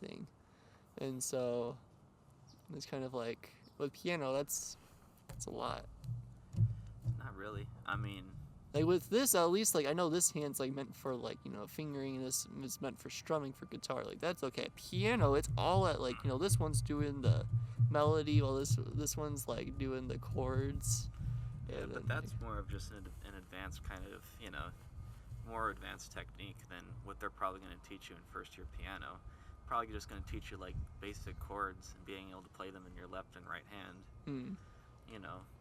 thing. And so it's kind of like with piano, that's a lot. Not really. I mean, Like with this, at least like I know this hand's like meant for like fingering, and this is meant for strumming for guitar. Like that's okay. Piano, it's all at like this one's doing the melody, while this one's like doing the chords. yeah, And then but that's more of just an advanced kind of, more advanced technique than what they're probably going to teach you in first year piano. Probably just going to teach you like basic chords and being able to play them in your left and right hand. mm,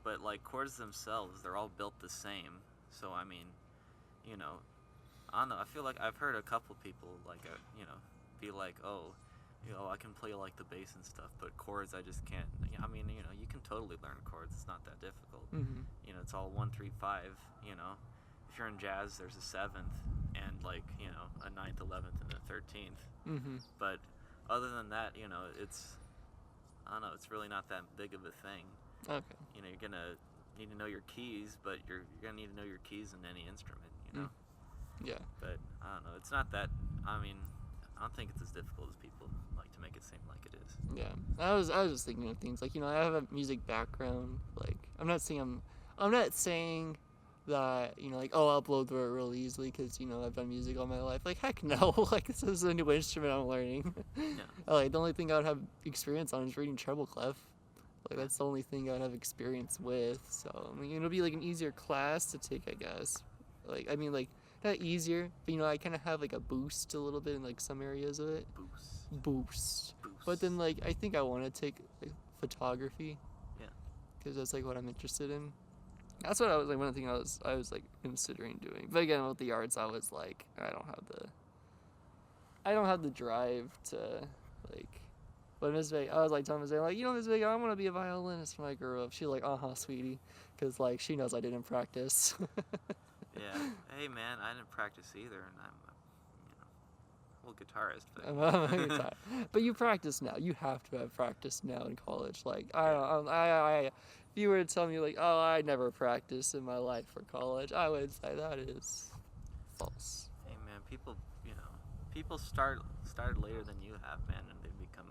But like chords themselves, they're all built the same. So I mean, you know, I don't know. I feel like I've heard a couple people like, be like, oh, I can play like the bass and stuff, but chords I just can't. I mean, you can totally learn chords. It's not that difficult. mm-hmm. It's all 1, 3, 5. If you're in jazz, there's a seventh and like a ninth, 11th, and a 13th. Mm-hmm. But other than that, it's I don't know. It's really not that big of a thing. Okay. You're gonna need to know your keys, but you're gonna need to know your keys in any instrument. Yeah. But I don't know. It's not that. I mean, I don't think it's as difficult as people like to make it seem like it is. Yeah. I was just thinking of things like I have a music background. Like I'm not saying that like I'll blow through it real easily because I've done music all my life. Like heck no. Like this is a new instrument I'm learning. Yeah. Like the only thing I would have experience on is reading treble clef. Like that's the only thing I would have experience with. So I mean it'll be like an easier class to take, I guess. Like I mean like not easier, but I kind of have like a boost a little bit in like some areas of it. Boost. But then like I think I want to take like, photography. Yeah. Because that's like what I'm interested in. That's what I was like. One thing I was like considering doing. But again, with the arts, I was like, I don't have the drive to like. But Miss Vega, I was like telling Miss Vega, like Miss Vega, I want to be a violinist when I grow up. She's like, sweetie, because like she knows I didn't practice. Yeah. Hey man, I didn't practice either, and I'm a guitarist. But But you practice now. You have to have practice now in college. Like if you were to tell me like, oh, I never practiced in my life for college, I would say that is false. Hey man, people started later than you have, man, and they become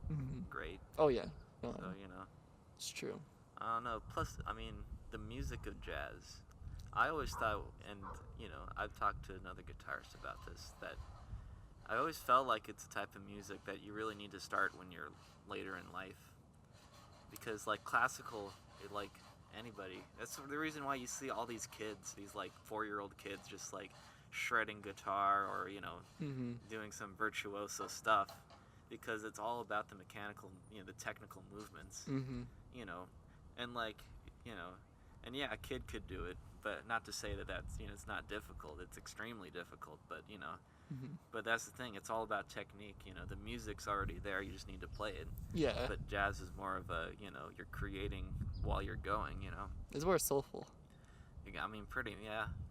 Mm-hmm. great. Oh yeah, So it's true. I don't know. Plus, I mean, the music of jazz. I always thought, and I've talked to another guitarist about this, that I always felt like it's a type of music that you really need to start when you're later in life, because like classical, like anybody. That's the reason why you see all these kids, these like 4-year-old kids, just like shredding guitar or Mm-hmm. doing some virtuoso stuff, because it's all about the mechanical, the technical movements, Mm-hmm. and like and yeah, a kid could do it, but not to say that that's it's not difficult. It's extremely difficult, but Mm-hmm. but that's the thing. It's all about technique. The music's already there. You just need to play it. Yeah. But jazz is more of a you're creating while you're going. It's more soulful. I mean, pretty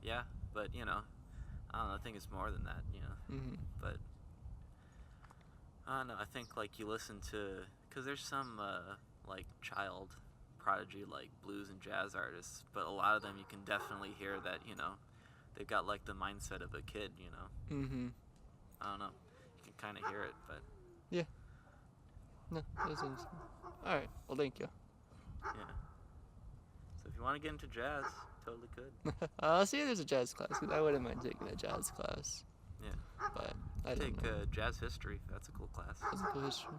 yeah. But I don't know. I think it's more than that. Mm-hmm. But I don't know. I think like you listen to, because there's some like child prodigy like blues and jazz artists, but a lot of them you can definitely hear that they've got like the mindset of a kid. Mm-hmm. I don't know. You can kind of hear it, but Yeah. No, that's interesting. All right. Well, thank you. yeah. So if you want to get into jazz, totally could. I'll see if there's a jazz class. Cause I wouldn't mind taking a jazz class. Yeah. But I don't Take know. jazz history. That's a cool class. Physical history.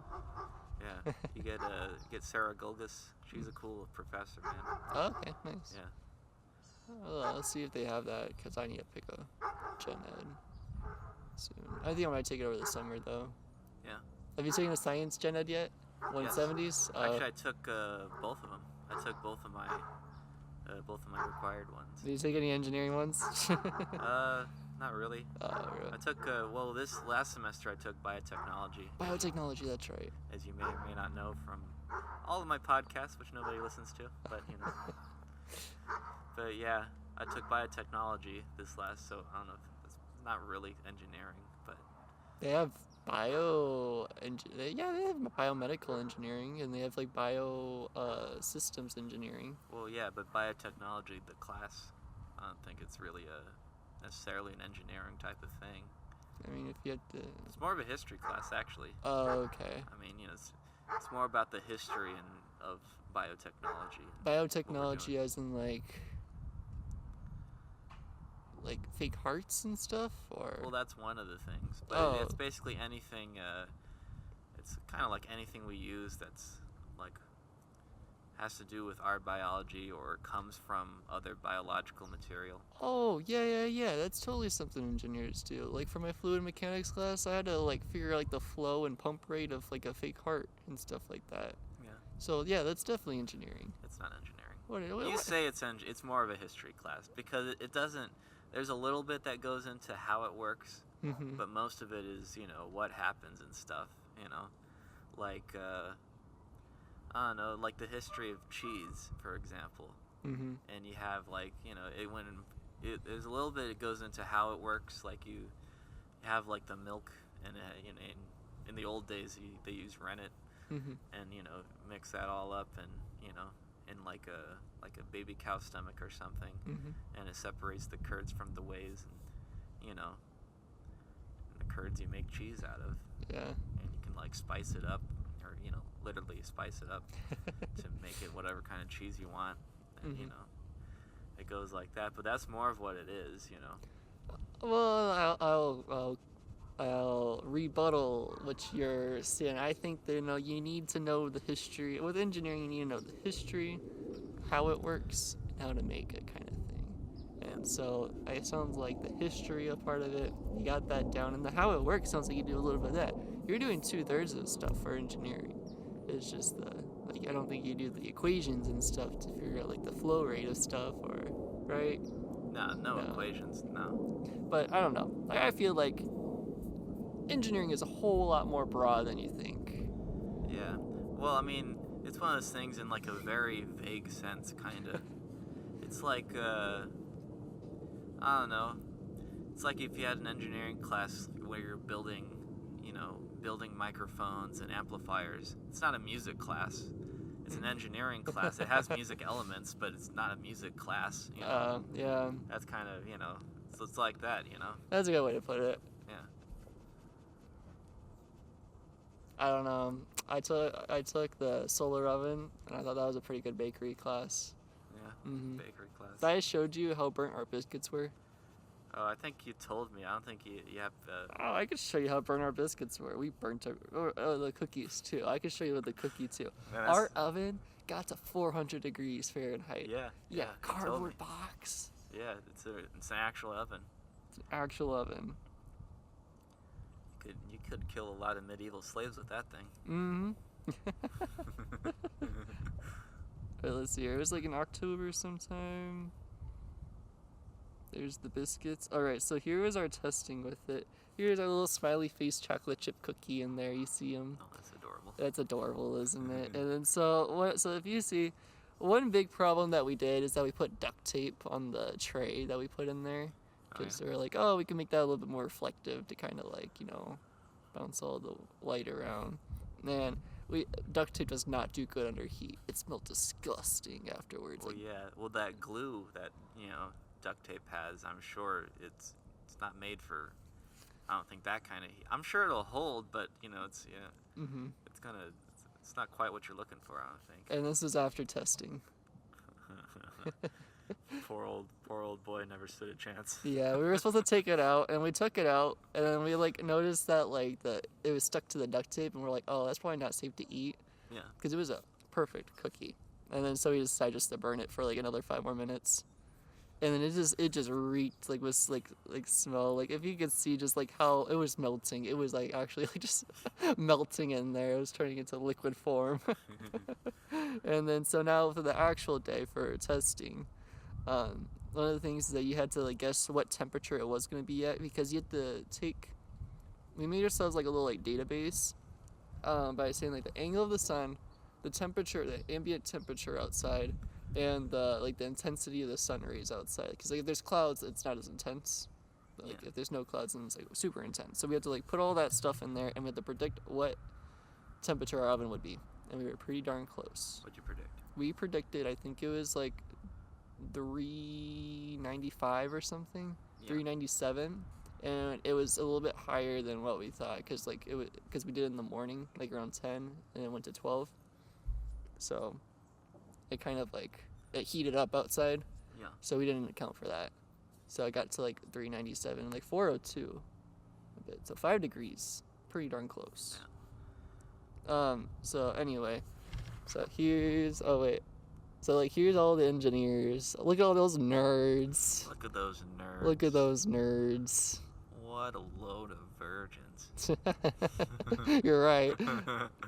Yeah. You get Sarah Gulgas. She's a cool professor, man. Oh, okay, nice. Yeah. Well, let's see if they have that, because I need to pick a gen ed soon. I think I might take it over the summer, though. Yeah. Have you taken a science gen ed yet? Yes. 170s? Actually, I took both of them. I took both of my required ones. Did you take any engineering ones? Not really. Oh, really? I took this last semester I took biotechnology. Biotechnology, that's right. As you may or may not know from all of my podcasts, which nobody listens to, but But yeah, I took biotechnology this last, so I don't know if it's not really engineering, but They have they have biomedical engineering, and they have like systems engineering. well, yeah, but biotechnology, the class, I don't think it's really necessarily an engineering type of thing. I mean, if you had to. It's more of a history class, actually. Oh, okay. I mean, it's more about the history of biotechnology. Biotechnology, as in like fake hearts and stuff, or. Well, that's one of the things, but Oh. it's basically anything. It's kind of like anything we use that's like has to do with our biology or comes from other biological material. Oh, yeah. That's totally something engineers do. Like for my fluid mechanics class, I had to like figure out like the flow and pump rate of like a fake heart and stuff like that. Yeah. So yeah, that's definitely engineering. It's not engineering. What? You say it's more of a history class because it doesn't. There's a little bit that goes into how it works, Mm-hmm. but most of it is what happens and stuff. Like I don't know, like the history of cheese, for example. Mm-hmm. And you have there's a little bit it goes into how it works. Like you have like the milk, and in the old days they use rennet, Mm-hmm. and mix that all up, and in like a baby cow stomach or something, Mm-hmm. and it separates the curds from the wheys, and the curds you make cheese out of, Yeah. and you can like spice it up, or literally spice it up to make it whatever kind of cheese you want, and Mhm. it goes like that. But that's more of what it is. Well, I'll rebuttal what you're saying. I think that you need to know the history. With engineering, you need to know the history, how it works, and how to make it, kind of thing. And so it sounds like the history of part of it, you got that down, and the how it works sounds like you do a little bit of that. You're doing 2/3 of the stuff for engineering. It's just I don't think you do the equations and stuff to figure out like the flow rate of stuff, or right. No No. equations. No. But I don't know. Like I feel like engineering is a whole lot more broad than you think. Yeah. Well, I mean, it's one of those things in like a very vague sense, kind of. It's like I don't know. It's like if you had an engineering class where you're building microphones and amplifiers. It's not a music class. It's an engineering class. It has music elements, but it's not a music class. Yeah. That's kind of so it's like that. That's a good way to put it. Yeah. I don't know. I took the solar oven, and I thought that was a pretty good bakery class. Yeah. Mm-hmm. Bakery class. I showed you how burnt our biscuits were. Oh, I think you told me. I don't think you have. Oh, I could show you how burnt our biscuits were. We burnt the cookies too. I could show you with the cookie too. Man, Our oven got to 400 degrees Fahrenheit. Yeah. Yeah, you told me. cardboard box. Yeah, it's an actual oven. It's an actual oven. You could kill a lot of medieval slaves with that Mm-hmm. thing. Wait, let's see. It was like in October sometime. There's the biscuits. Alright, so here is our testing with it. Here's our little smiley face chocolate chip cookie in there. You see him? Oh, that's adorable. That's adorable, isn't it? And then so if you see, one big problem that we did is that we put duct tape on the tray that we put in there. Oh, Because we're like, oh, we can make that a little bit more reflective to kind of like, bounce all the light around. Man, duct tape does not do good under heat. It smelled disgusting afterwards. Well, yeah. Well, that glue that duct tape has, I'm sure it's not made for. I don't think that kind of heat. I'm sure it'll hold, but it's Mm-hmm. it's not quite what you're looking for. I don't think. And this is after testing. Poor old boy never stood a chance. Yeah, we were supposed to take it out, and we took it out, and then we noticed that it was stuck to the duct tape, and we're like, oh, that's probably not safe to eat. Yeah. Because it was a perfect cookie, and then so we decided just to burn it for another 5 more minutes, and then it just reeked with smell. If you could see just how it was melting, it was actually just melting in there. It was turning into liquid form. And then so now for the actual day for testing. One of the things is that you had to guess what temperature it was going to be at, because you had to we made ourselves a little database by saying the angle of the sun, the temperature, the ambient temperature outside, and the intensity of the sun rays outside. Because if there's clouds, it's not as intense. If there's no clouds, then it's super intense. So we had to put all that stuff in there, and we had to predict what temperature our oven would be, and we were pretty darn close. What'd you predict? We predicted, I think it was 395 or something, Yeah. 397, and it was a little bit higher than what we thought because like because we did it in the morning, like around 10, and it went to 12. So it kind of like it heated up outside. Yeah. So we didn't account for that. So I got to like 397, like 402, a bit. So 5 degrees, pretty darn close. So anyway, so here's here's all the engineers. Look at all those nerds. Look at those nerds. Look at those nerds. What a load of virgins. You're right.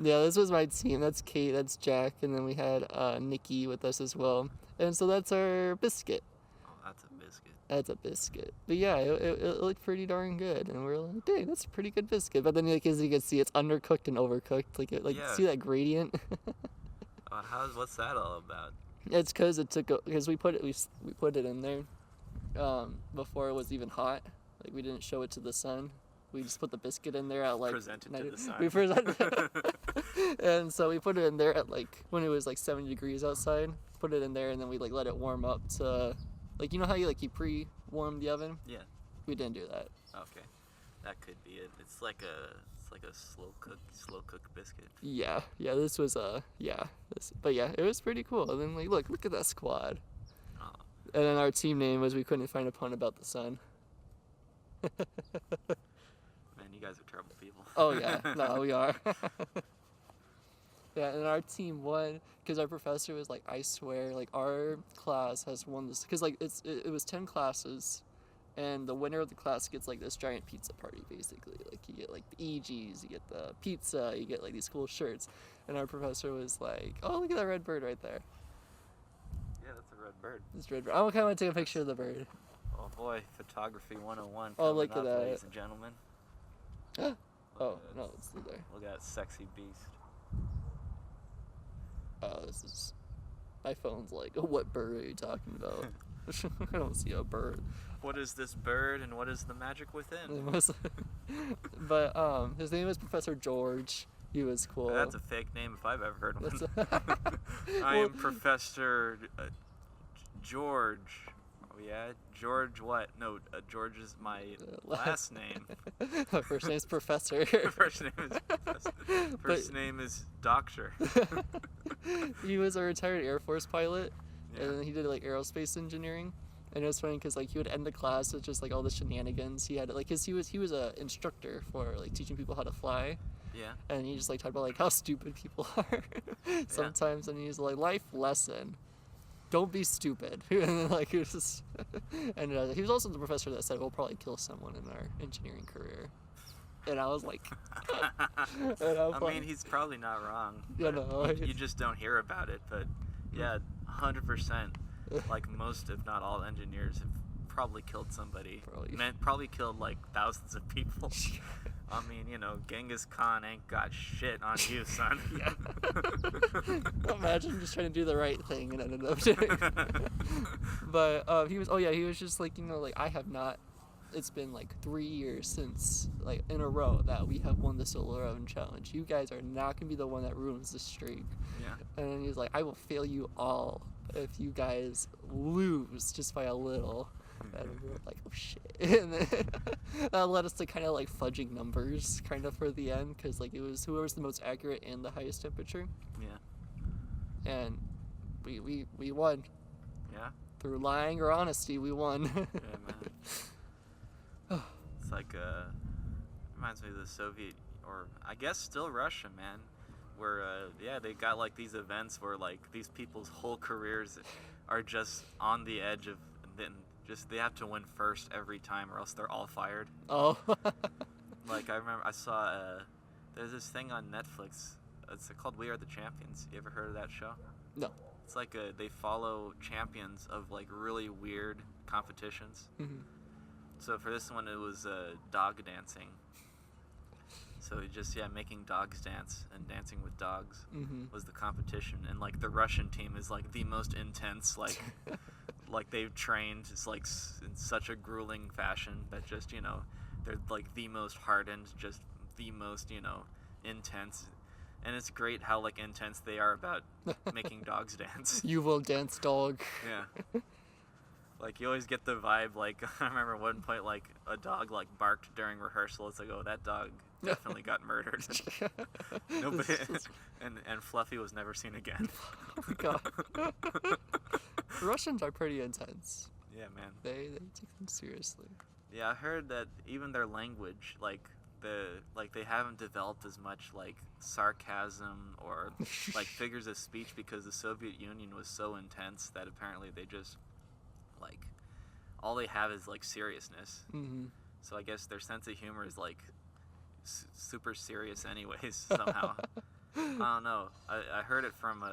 Yeah, this was my team. That's Kate, that's Jack, and then we had Nikki with us as well. And so that's our biscuit. Oh, that's a biscuit. That's a biscuit. But yeah, it looked pretty darn good, and we're like, dang, that's a pretty good biscuit. But then, like, as you can see, it's undercooked and overcooked. Yeah. See that gradient? What's that all about? It's because we put it in there before it was even hot. Like we didn't show it to the sun. We just put the biscuit in there at like Presented to the sun. We presented, and so we put it in there at like when it was like 70 degrees outside. Put it in there, and then we like let it warm up to, like, you know how you pre-warm the oven? Yeah. We didn't do that. Okay, that could be it. It's like a slow cooked biscuit. Yeah. This was but yeah, it was pretty cool. And then look at that squad. Oh. And then our team name was we couldn't find a pun about the sun. Man, you guys are terrible people. Oh yeah, no, we are. Yeah, and our team won because our professor was like, I swear, like our class has won this because like it was 10 classes, and the winner of the class gets like this giant pizza party basically. Like you get like the EGs, you get the pizza, you get like these cool shirts, and our professor was like, oh, look at that red bird right there. Yeah, that's a red bird. This red bird. I kind of want to take a picture of the bird. Oh boy, photography 101. Oh, look coming at up, that. ladies and gentlemen. Oh no, it's still there. Look at that sexy beast. Oh, this is. My phone's like, what bird are you talking about? I don't see a bird. What is this bird, and what is the magic within? But his name was Professor George. He was cool. That's a fake name if I've ever heard one. I Well- am Professor George. Oh yeah, George what? No, George is my last name. First name's Professor. First name is Professor. First name is Doctor. He was a retired Air Force pilot, Yeah. and then he did like aerospace engineering. And it was funny because like he would end the class with just like all the shenanigans he had. Like, cause he was a instructor for like teaching people how to fly. Yeah. And he just like talked about like how stupid people are sometimes, and he's like, life lesson, don't be stupid. And then, like, it was just and he was also the professor that said we'll probably kill someone in our engineering career, and I was like, I mean, he's probably not wrong. Yeah, but no, you just don't hear about it. But yeah, 100%. Like most, if not all, engineers have probably killed somebody. Probably killed like thousands of people. I mean, you know, Genghis Khan ain't got shit on you, son. Yeah. Imagine just trying to do the right thing and ended up doing. But he was just like, you know, like, I have not. It's been like 3 years since, like, in a row that we have won the Solar Oven Challenge. You guys are not gonna be the one that ruins the streak. Yeah. And then he's like, I will fail you all if you guys lose just by a little. And we were like, oh shit. And then that led us to kind of like fudging numbers kind of for the end, because like it was whoever's the most accurate and the highest temperature. Yeah. And we won. Yeah. Through lying or honesty, we won. Yeah, man. It's like reminds me of the Soviet, or I guess still Russia, man, where they got like these events where like these people's whole careers are just on the edge of, then just they have to win first every time or else they're all fired. Oh. Like I remember I saw there's this thing on Netflix. It's called We Are the Champions. You ever heard of that show? No. It's like they follow champions of like really weird competitions. Mm-hmm. So for this one, it was dog dancing. So just making dogs dance and dancing with dogs was the competition, and like the Russian team is like the most intense, like like they've trained just like in such a grueling fashion that just, you know, they're like the most hardened, just the most, you know, intense. And it's great how like intense they are about making dogs dance. You will dance, dog. Yeah. Like you always get the vibe. Like I remember at one point, like a dog like barked during rehearsal. It's like, oh, that dog definitely got murdered. Nobody, and Fluffy was never seen again. Oh my god. Russians are pretty intense. Yeah, man. They take them seriously. Yeah, I heard that even their language, like they haven't developed as much like sarcasm or like figures of speech because the Soviet Union was so intense that apparently they just like all they have is like seriousness. Mm-hmm. So I guess their sense of humor is like super serious anyways somehow. I don't know. I heard it from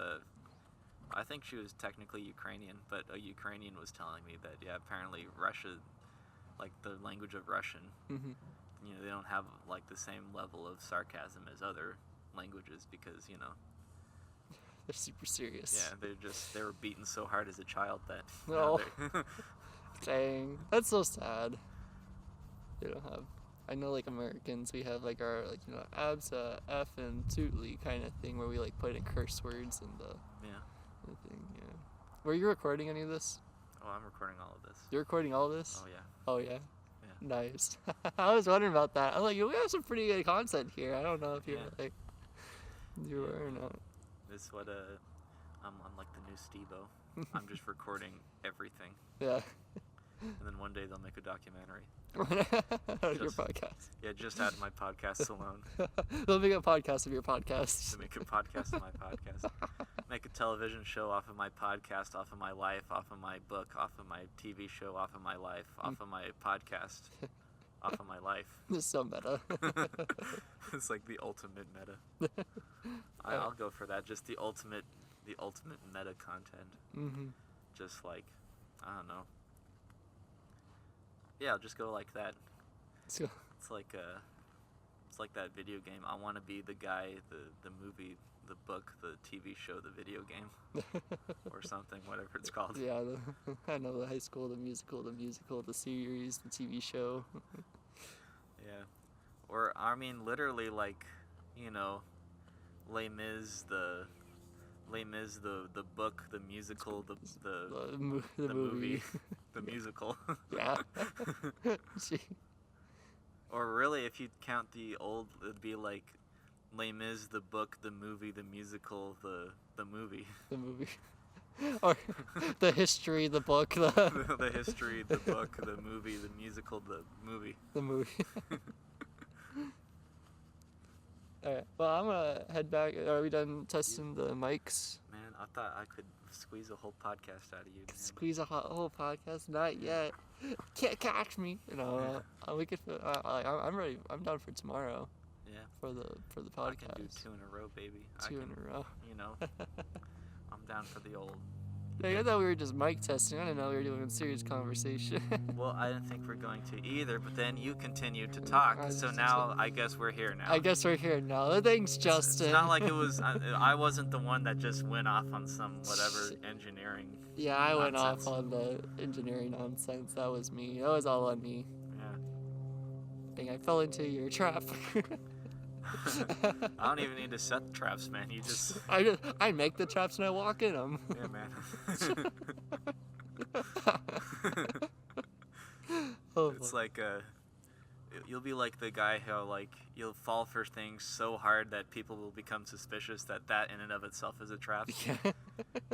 I think she was technically Ukrainian, but a Ukrainian was telling me that yeah, apparently Russia, like the language of Russian, Mm-hmm. you know, they don't have like the same level of sarcasm as other languages because, you know, They're super serious. yeah, they were beaten so hard as a child that Oh. they're- Dang, that's so sad. They don't have. I know, like Americans, we have like our like absa, f, and tootly kind of thing where we like put in curse words and yeah. the thing. Yeah. Were you recording any of this? Oh, I'm recording all of this. You're recording all this? Oh yeah. Oh yeah. Yeah. Nice. I was wondering about that. I'm like, we have some pretty good content here. I don't know if you're Yeah. like you are or not. This what I'm like the new Steve-O. I'm just recording everything, Yeah. and then one day they'll make a documentary. Your Just- podcast. Yeah, just out of my podcasts alone. They'll make a podcast of your podcast. To make a podcast of my podcast. Make a television show off of my podcast, off of my life, off of my book, off of my TV show, off of my life, off of my podcast, off of my life. It's so meta. It's like the ultimate meta. I'll go for that. Just the ultimate meta content. Mm-hmm. Just like, I don't know. Yeah, I'll just go like that. So, It's like that video game. I want to be the guy, the movie, the book, the TV show, the video game, or something, whatever it's called. yeah, I know the high school, the musical, the series, the TV show. Yeah. Or I mean, literally, like, you know, Les Mis, the book, the musical, the movie. the musical. Yeah. Gee. Or really, if you count the old, it'd be like Les Mis, the book, the movie, the musical, the movie. The movie. Or the history, the book, The history, the book, the movie, the musical, the movie. the movie. Alright, well, I'm gonna head back. Are we done testing the mics? Man, I thought I could squeeze a whole podcast out of you, man. Squeeze a whole podcast? Not yet. Can't catch me. You know, we could. I'm ready. I'm down for tomorrow. Yeah. For the I can do podcast. 2 in a row, baby. Two in a row. You know, I'm down for the old. Yeah, I thought we were just mic testing. I didn't know we were doing a serious conversation. Well, I didn't think we're going to either, but then you continued to talk, so now I guess we're here now. I guess we're here now. Thanks, Justin. It's not like it was. I wasn't the one that just went off on some whatever engineering. Yeah, I went nonsense. off on the engineering nonsense. That was me. That was all on me. Yeah. Dang, I fell into your trap. I don't even need to set the traps, man. You just. I make the traps and I walk in them. Yeah, man. Oh, It's fuck. like you'll be like the guy who like you'll fall for things so hard that people will become suspicious that in and of itself is a trap. Yeah.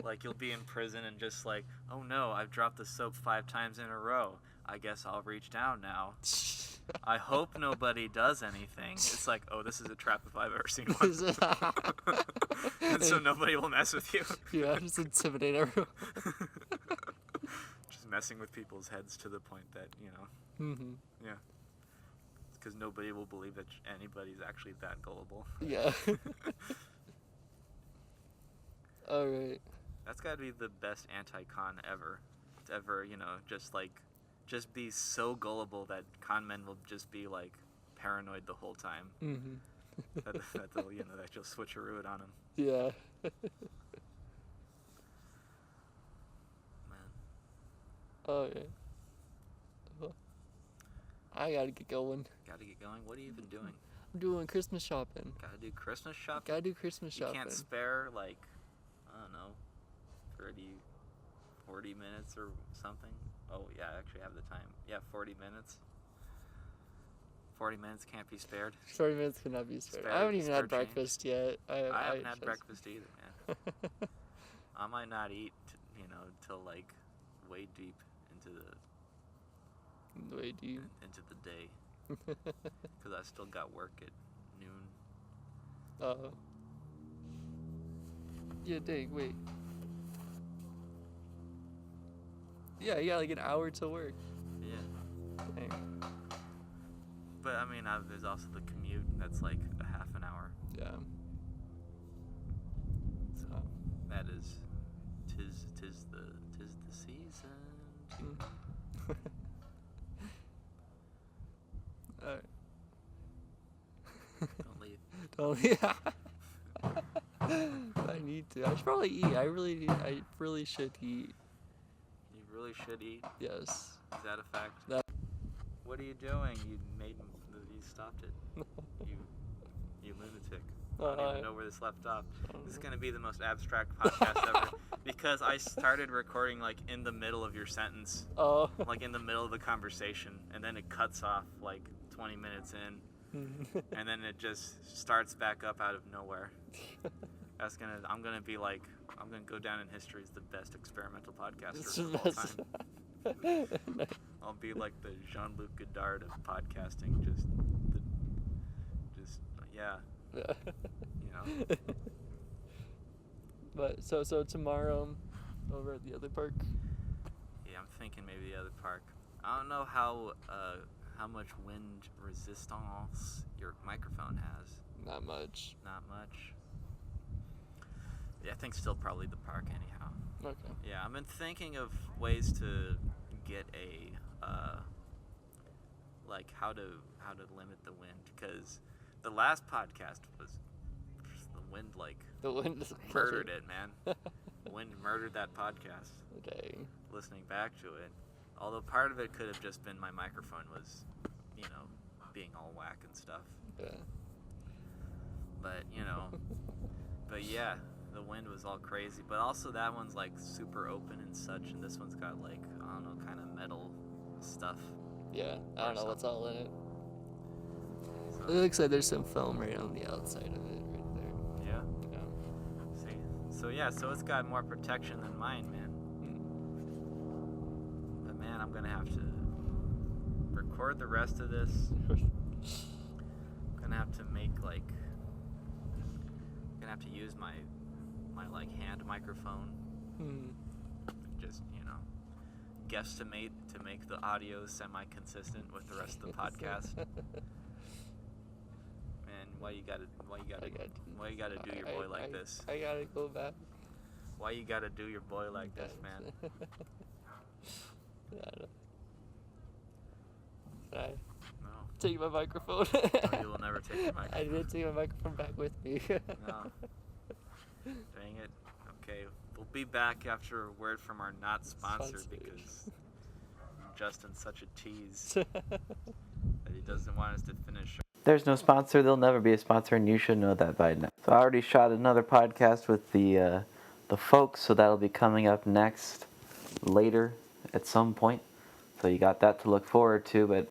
Like you'll be in prison and just like, oh no, I've dropped the soap 5 times in a row. I guess I'll reach down now. I hope nobody does anything. It's like, oh, this is a trap if I've ever seen one. And so nobody will mess with you. Yeah, just intimidate everyone. Just messing with people's heads to the point that, you know, Mm-hmm. yeah. Because nobody will believe that anybody's actually that gullible. Yeah. All right. That's got to be the best anti-con ever. To ever, you know, just be so gullible that con men will just be like paranoid the whole time. Mm-hmm. that they'll, you know, that you'll switcheroo it on them. Yeah. Man. Oh yeah. Well, I gotta get going. Gotta get going. What are you even doing? I'm doing Christmas shopping. Gotta do Christmas shopping? Gotta do Christmas You shopping. can't spare, like, I don't know, 30, 40 minutes or something Oh, yeah, I actually have the time. Yeah, 40 minminutes. 40 minutes can't be spared. 40 minutes cannot be spared. I haven't even spare had change. breakfast yet. I haven't had just- breakfast either, man. I might not eat, till like way deep into Wait, do you? the day, because I still got work at noon. Yeah, dang, wait. Yeah, you got like an hour to work. Yeah, Dang. but I mean, there's also the commute. That's like a half an hour. Yeah. So that is, tis the season. Alright. Don't leave. Don't yeah. I need to. I should probably eat. I really should eat. You really should eat. Yes. Is that a fact? That- What are you doing? You stopped it. You lunatic. I don't even know where this left off. This is gonna be the most abstract podcast ever because I started recording like in the middle of your sentence, Oh. like in the middle of the conversation, and then it cuts off like 20 minutes in, and then it just starts back up out of nowhere. I'm gonna go down in history as the best experimental podcaster of all time. I'll be like the Jean-Luc Godard of podcasting, yeah, But so tomorrow, over at the other park. Yeah, I'm thinking maybe the other park. I don't know how much wind resistance your microphone has. Not much. Not much. Yeah, I think still probably the park anyhow. Okay. Yeah, I've been thinking of ways to get a like how to limit the wind, because the last podcast was the wind The wind is murdered it, man. The wind murdered that podcast. Dang. Listening back to it, although part of it could have just been my microphone was, being all whack and stuff. Yeah. But but yeah, the wind was all crazy. But also that one's like super open and such, and this one's got like, I don't know, kind of metal stuff. Yeah. I don't know what's all in it. So, It looks like there's some film right on the outside of it, right there. yeah. Yeah. See. So it's got more protection than mine, man. But man, I'm gonna have to record the rest of this. I'm gonna have to use my like hand microphone. Just guesstimate to make the audio semi-consistent with the rest of the podcast. Man, why you gotta do your boy like this? I gotta go back. Why you gotta do your boy like this, man? I No. take my microphone. No, you will never take your microphone. I did take my microphone back with me. No. Dang it. Okay, we'll be back after a word from our not sponsor because Justin's such a tease that he doesn't want us to finish. There's no sponsor. There'll never be a sponsor, and you should know that by now. So I already shot another podcast with the folks, so that'll be coming up next later at some point. So you got that to look forward to, but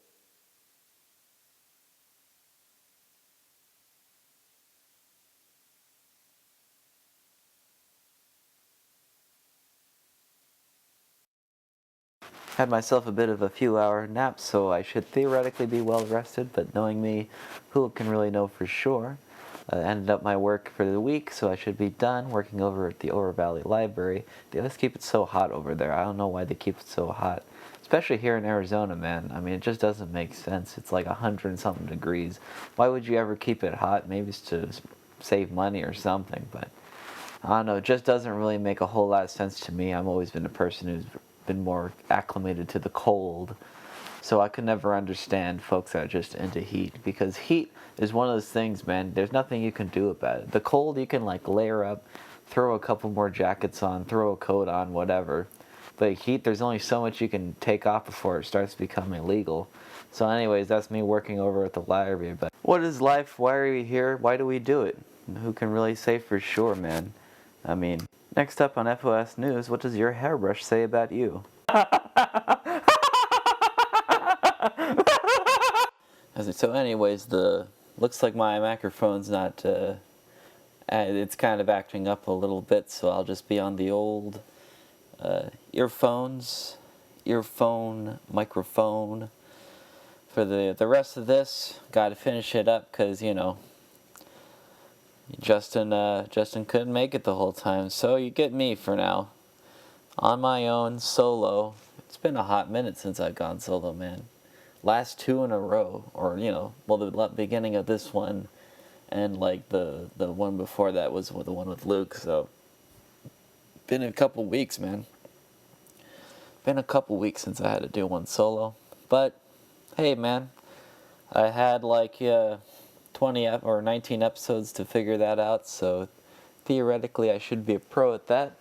had myself a bit of a few-hour nap, so I should theoretically be well rested, but knowing me, who can really know for sure? Ended up my work for the week, so I should be done working over at the Oro Valley Library. They always keep it so hot over there. I don't know why they keep it so hot. Especially here in Arizona, man. I mean, it just doesn't make sense. It's like 100-something degrees. Why would you ever keep it hot? Maybe it's to save money or something, but I don't know. It just doesn't really make a whole lot of sense to me. I've always been a person who's been more acclimated to the cold. So I could never understand folks that are just into heat, because heat is one of those things, man. There's nothing you can do about it. The cold, you can like layer up, throw a couple more jackets on, throw a coat on, whatever. But heat, there's only so much you can take off before it starts becoming illegal. So anyways, that's me working over at the library. But what is life? Why are we here? Why do we do it? Who can really say for sure, man? I mean, next up on FOS News, what does your hairbrush say about you? So, anyways, the looks like my microphone's not. It's kind of acting up a little bit, so I'll just be on the old earphone microphone for the rest of this. Got to finish it up because Justin couldn't make it the whole time, so you get me for now, on my own solo. It's been a hot minute since I've gone solo, man. Last 2 in a row, or the beginning of this one, and like the one before that was the one with Luke. So, been a couple weeks, man. Been a couple weeks since I had to do one solo, but hey, man, I had like 20 or 19 episodes to figure that out. So theoretically, I should be a pro at that.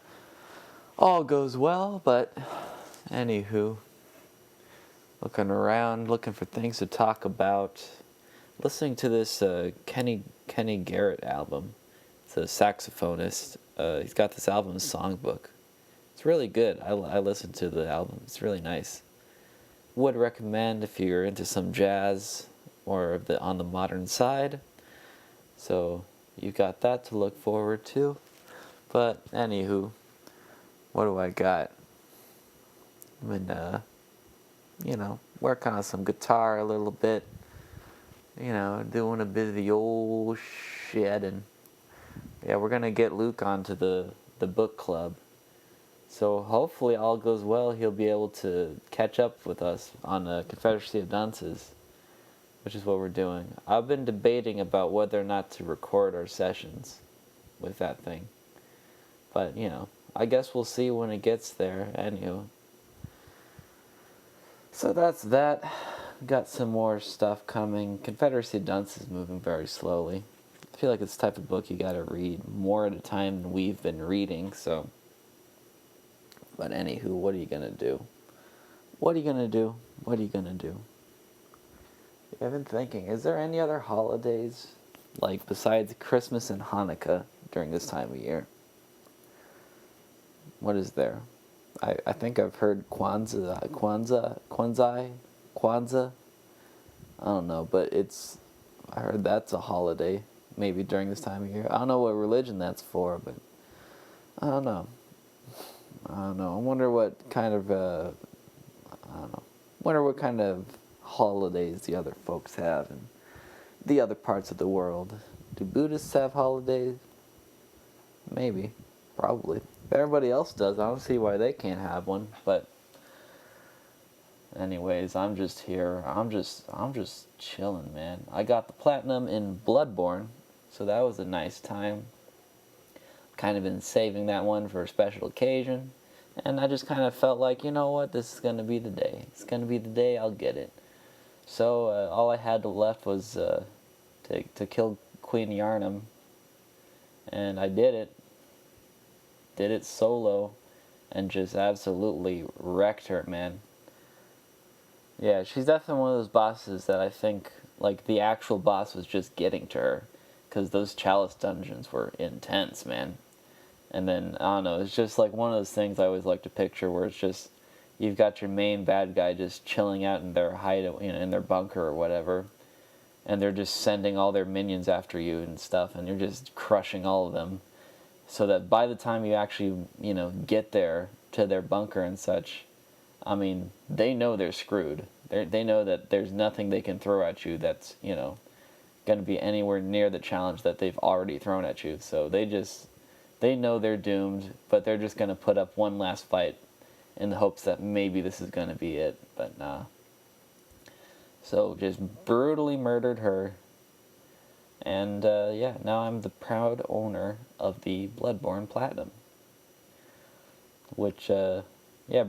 All goes well, but anywho, looking around, looking for things to talk about. Listening to this Kenny Garrett album. It's a saxophonist. He's got this album, Songbook. It's really good. I listened to the album. It's really nice. Would recommend if you're into some jazz or on the modern side. So you got that to look forward to. But anywho, what do I got? I've been working on some guitar a little bit. Doing a bit of the old shit, and yeah, we're gonna get Luke onto the book club. So hopefully all goes well. He'll be able to catch up with us on the Confederacy of Dunces, which is what we're doing. I've been debating about whether or not to record our sessions with that thing, but I guess we'll see when it gets there. Anywho, so that's that. Got some more stuff coming. Confederacy of Dunces is moving very slowly. I feel like it's the type of book you gotta read more at a time than we've been reading, so. But anywho, what are you gonna do? What are you gonna do? What are you gonna do? I've been thinking, is there any other holidays, like besides Christmas and Hanukkah, during this time of year? What is there? I think I've heard Kwanzaa. I don't know, but I heard that's a holiday, maybe during this time of year. I don't know what religion that's for, but I don't know. I wonder what kind of holidays the other folks have in the other parts of the world. Do Buddhists have holidays? Maybe, probably. If everybody else does, I don't see why they can't have one. But anyways, I'm just here. I'm just chilling, man. I got the platinum in Bloodborne, so that was a nice time. Kind of been saving that one for a special occasion, and I just kind of felt like, you know what, this is gonna be the day. It's gonna be the day I'll get it. So all I had left was to kill Queen Yharnam, and I did it. Did it solo, and just absolutely wrecked her, man. Yeah, she's definitely one of those bosses that I think, like, the actual boss was just getting to her, because those Chalice dungeons were intense, man. And then, I don't know, it's just like one of those things I always like to picture where it's just, you've got your main bad guy just chilling out in their hideout, in their bunker or whatever, and they're just sending all their minions after you and stuff, and you're just crushing all of them, so that by the time you actually, get there to their bunker and such, I mean, they know they're screwed. They know that there's nothing they can throw at you that's, going to be anywhere near the challenge that they've already thrown at you. So they know they're doomed, but they're just going to put up one last fight in the hopes that maybe this is going to be it, but nah. So just brutally murdered her. And now I'm the proud owner of the Bloodborne Platinum, which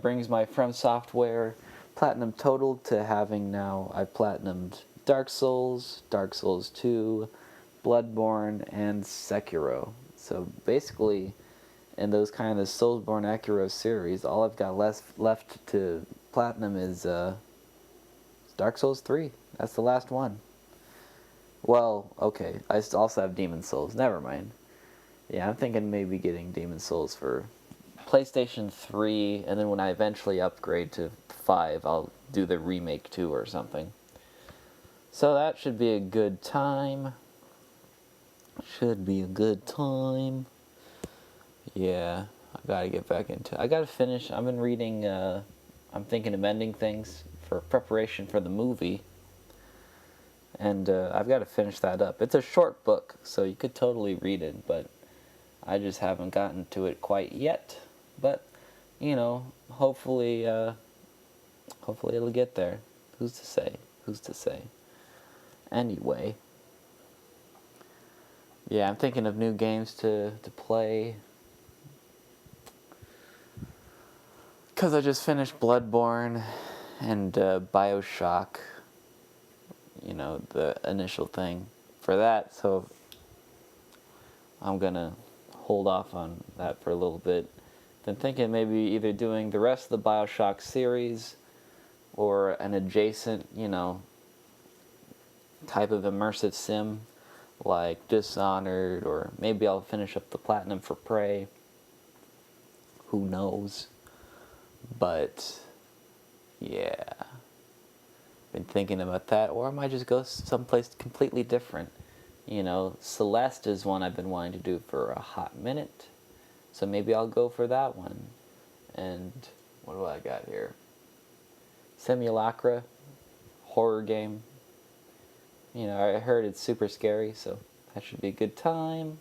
brings my From Software Platinum total to having now I've platinumed Dark Souls, Dark Souls 2, Bloodborne, and Sekiro. So basically, in those kind of Soulsborne Sekiro series, all I've got left to platinum is Dark Souls 3. That's the last one. Well, okay, I also have Demon Souls. Never mind. Yeah, I'm thinking maybe getting Demon Souls for PlayStation 3, and then when I eventually upgrade to 5, I'll do the remake 2 or something. So that should be a good time. Should be a good time. Yeah, I gotta get back into. I gotta finish. I've been reading. I'm thinking of ending things for preparation for the movie, and I've got to finish that up. It's a short book, so you could totally read it, but I just haven't gotten to it quite yet. But you know, hopefully it'll get there. Who's to say? Who's to say? Anyway, yeah, I'm thinking of new games to play. Because I just finished Bloodborne and Bioshock, you know, the initial thing for that, so I'm gonna hold off on that for a little bit. Then thinking maybe either doing the rest of the Bioshock series or an adjacent, you know, type of immersive sim like Dishonored, or maybe I'll finish up the Platinum for Prey. Who knows? But yeah, been thinking about that, or I might just go someplace completely different. You know, Celeste is one I've been wanting to do for a hot minute, so maybe I'll go for that one. And what do I got here? Simulacra, horror game. You know, I heard it's super scary, so that should be a good time.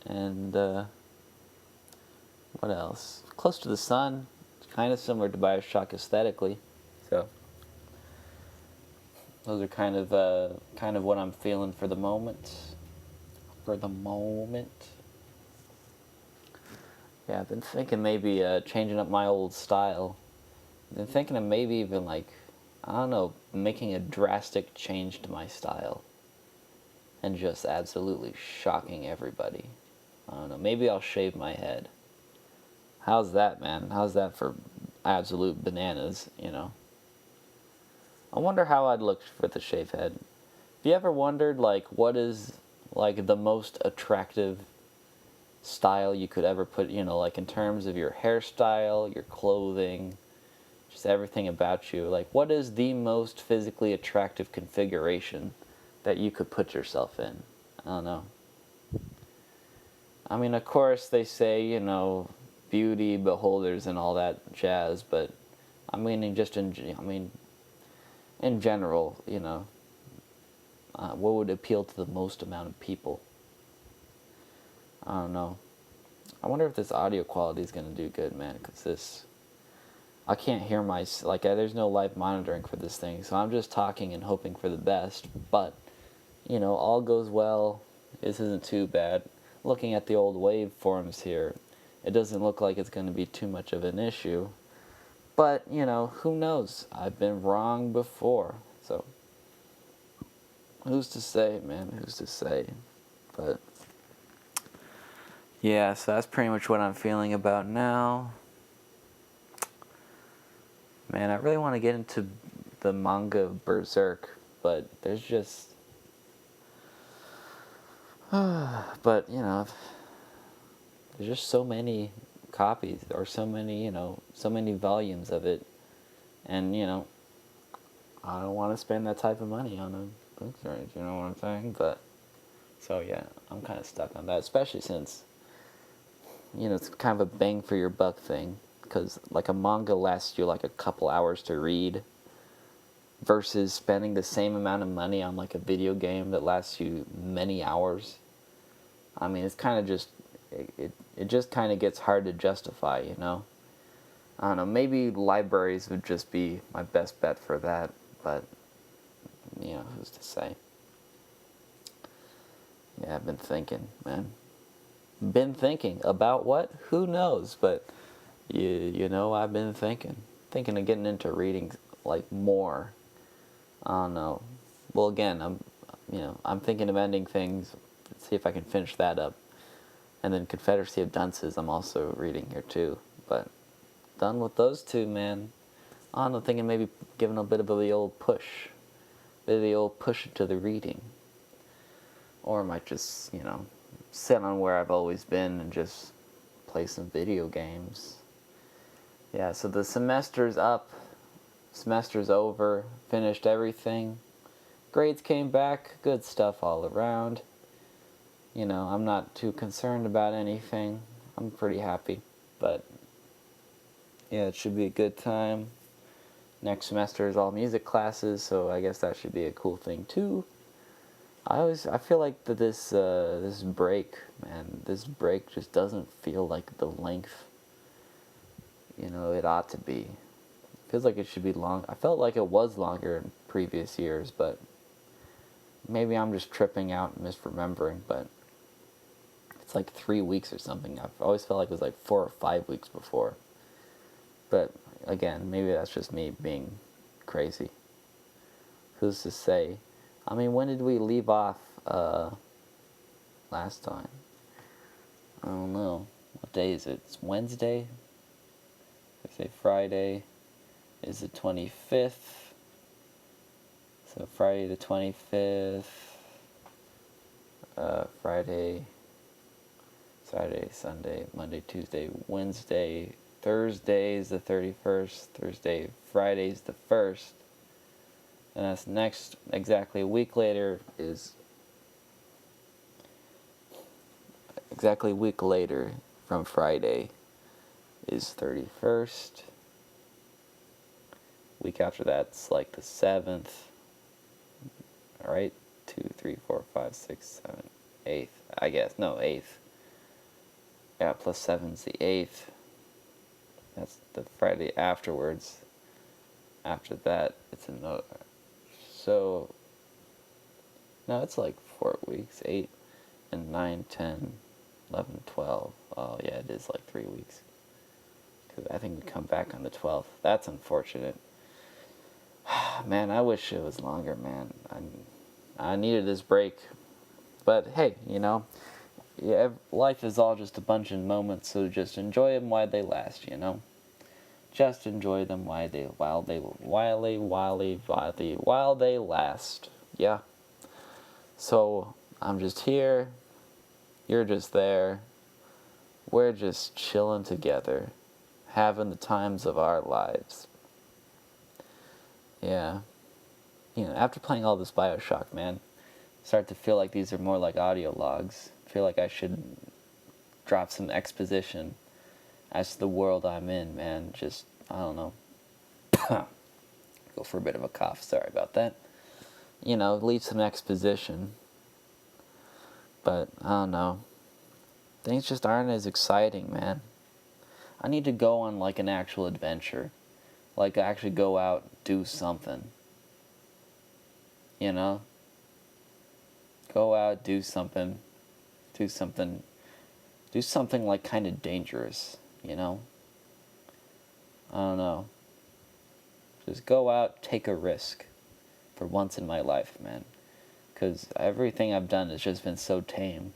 And what else? Close to the Sun. It's kind of similar to Bioshock aesthetically, so those are kind of what I'm feeling for the moment. For the moment. Yeah, I've been thinking maybe changing up my old style. I've been thinking of maybe even like, I don't know, making a drastic change to my style. And just absolutely shocking everybody. I don't know, maybe I'll shave my head. How's that, man? How's that for absolute bananas, you know? I wonder how I'd look with a shaved head. Have you ever wondered, like, what is, like, the most attractive style you could ever put, you know, like, in terms of your hairstyle, your clothing, just everything about you? Like, what is the most physically attractive configuration that you could put yourself in? I don't know. I mean, of course, they say, you know, beauty, beholders, and all that jazz, but I mean, in general, you know, what would appeal to the most amount of people? I don't know. I wonder if this audio quality is going to do good, man, because I can't hear there's no live monitoring for this thing, so I'm just talking and hoping for the best, but, you know, all goes well. This isn't too bad. Looking at the old waveforms here, it doesn't look like it's going to be too much of an issue. But, you know, who knows? I've been wrong before. So, who's to say, man? Who's to say? But, yeah, so that's pretty much what I'm feeling about now. Man, I really want to get into the manga Berserk, but there's just... but, you know, there's just so many copies, or so many, you know, so many volumes of it, and, you know, I don't want to spend that type of money on a book series, you know what I'm saying? But, so yeah, I'm kind of stuck on that, especially since, you know, it's kind of a bang for your buck thing, because, like, a manga lasts you, like, a couple hours to read, versus spending the same amount of money on, like, a video game that lasts you many hours. I mean, it's kind of just, it just kind of gets hard to justify, you know? I don't know, maybe libraries would just be my best bet for that, but, you know, who's to say? Yeah, I've been thinking, man. Been thinking. About what? Who knows? But, you know, I've been thinking. Thinking of getting into reading, like, more. I don't know. Well, again, I'm thinking of ending things, see if I can finish that up. And then Confederacy of Dunces I'm also reading here too. But done with those two, man. I'm thinking maybe giving a bit of the old push. Bit of the old push into the reading. Or I might just, you know, sit on where I've always been and just play some video games. Yeah, so the semester's up. semester's over, finished everything. Grades came back, good stuff all around. You know, I'm not too concerned about anything. I'm pretty happy. But yeah, it should be a good time. Next semester is all music classes, so I guess that should be a cool thing too. I feel like this break, man, this break just doesn't feel like the length, you know, it ought to be. It feels like it should be long. I felt like it was longer in previous years, but maybe I'm just tripping out and misremembering, but it's like 3 weeks or something. I've always felt like it was like 4 or 5 weeks before. But again, maybe that's just me being crazy. Who's to say? I mean, when did we leave off last time? I don't know. What day is it? It's Wednesday? I say Friday is the 25th. So Friday the 25th. Friday, Saturday, Sunday, Monday, Tuesday, Wednesday, Thursday is the 31st. Thursday, Friday's the 1st. And that's next, exactly a week later is, exactly a week later from Friday is 31st. Week after that's like the 7th. Alright, 2, 3, 4, 5, 6, 7, 8th. I guess, no, 8th. Yeah, plus 7's the 8th. That's the Friday afterwards. After that, it's another. So, no, it's like 4 weeks. 8 and 9, 10, 11, 12. Oh, yeah, it is like 3 weeks. Because I think we come back on the 12th. That's unfortunate. Man, I wish it was longer, man. I needed this break. But hey, you know, yeah, life is all just a bunch of moments, so just enjoy them while they last, you know? Just enjoy them while they last. Yeah. So I'm just here. You're just there. We're just chilling together, having the times of our lives. Yeah. You know, after playing all this BioShock, man, I start to feel like these are more like audio logs. I feel like I should drop some exposition as to the world I'm in, man. Just, I don't know. Go for a bit of a cough, sorry about that. You know, leave some exposition. But, I don't know. Things just aren't as exciting, man. I need to go on, like, an actual adventure. Like, actually go out, do something. You know? Go out, do something. Do something, like, kind of dangerous, you know? I don't know. Just go out, take a risk. For once in my life, man. Because everything I've done has just been so tame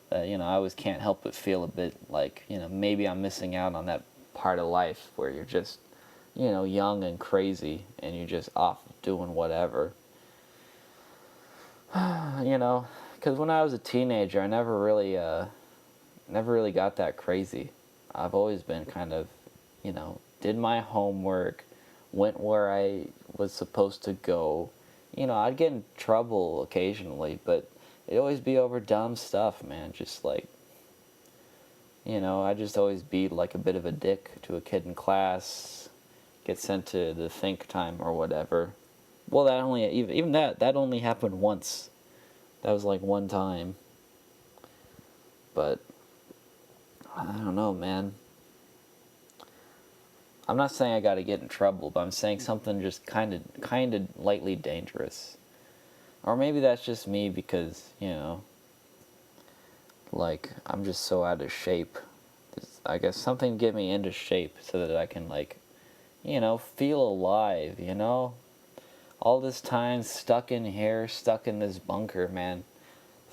that, you know, I always can't help but feel a bit like, you know, maybe I'm missing out on that part of life where you're just, you know, young and crazy and you're just off doing whatever. You know, because when I was a teenager, I never really got that crazy. I've always been kind of, you know, did my homework, went where I was supposed to go. You know, I'd get in trouble occasionally, but it'd always be over dumb stuff, man. Just like, you know, I'd just always be like a bit of a dick to a kid in class, get sent to the think time or whatever. Well, that only, even that only happened once. That was like one time. But, I don't know, man. I'm not saying I gotta get in trouble, but I'm saying something just kind of lightly dangerous. Or maybe that's just me because, you know, like, I'm just so out of shape. I guess something to get me into shape so that I can, like, you know, feel alive, you know? All this time stuck in here, stuck in this bunker, man.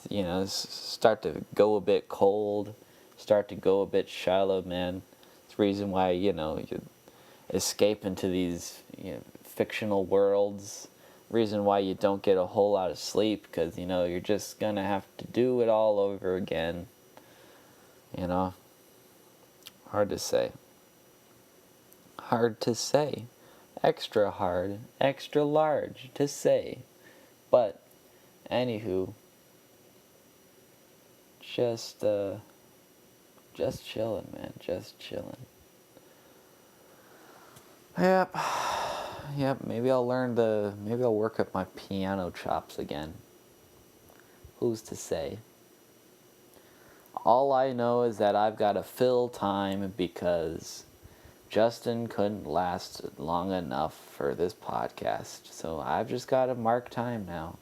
You know, start to go a bit cold, start to go a bit shallow, man. It's the reason why, you know, you escape into these, you know, fictional worlds. Reason why you don't get a whole lot of sleep, because, you know, you're just gonna have to do it all over again. You know? Hard to say. Hard to say. extra hard, extra large to say. But, anywho, just chilling, man, just chilling. Yep, maybe I'll work up my piano chops again. Who's to say? All I know is that I've got to fill time because Justin couldn't last long enough for this podcast. So I've just got to mark time now.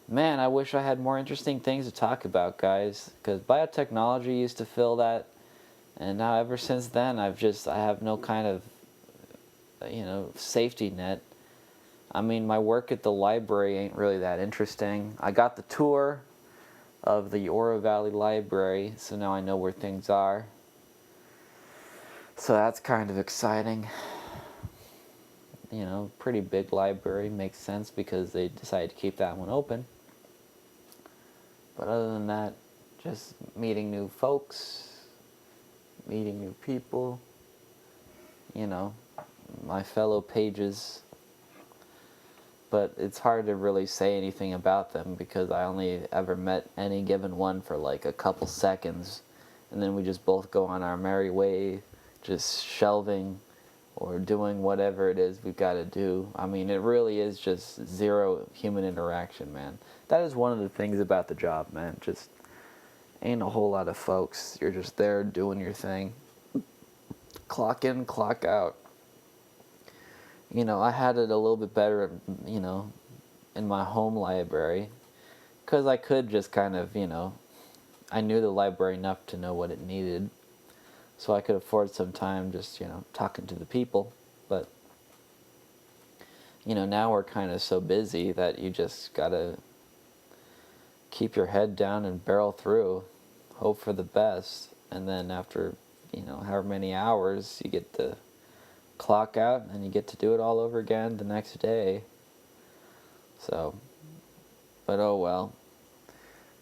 Man, I wish I had more interesting things to talk about, guys. Because biotechnology used to fill that. And now ever since then, I have no kind of, safety net. I mean, my work at the library ain't really that interesting. I got the tour of the Oro Valley Library, so now I know where things are. So that's kind of exciting. Pretty big library, makes sense because they decided to keep that one open. But other than that, just meeting new folks, meeting new people, my fellow pages. But it's hard to really say anything about them because I only ever met any given one for like a couple seconds, and then we just both go on our merry way, just shelving or doing whatever it is we've got to do. I mean, it really is just zero human interaction, man. That is one of the things about the job, man. Just ain't a whole lot of folks. You're just there doing your thing. Clock in, clock out. I had it a little bit better, in my home library, because I could just kind of, I knew the library enough to know what it needed, so I could afford some time just, talking to the people. But, now we're kind of so busy that you just gotta keep your head down and barrel through, hope for the best, and then after, however many hours, you get to clock out and you get to do it all over again the next day. So, but oh well.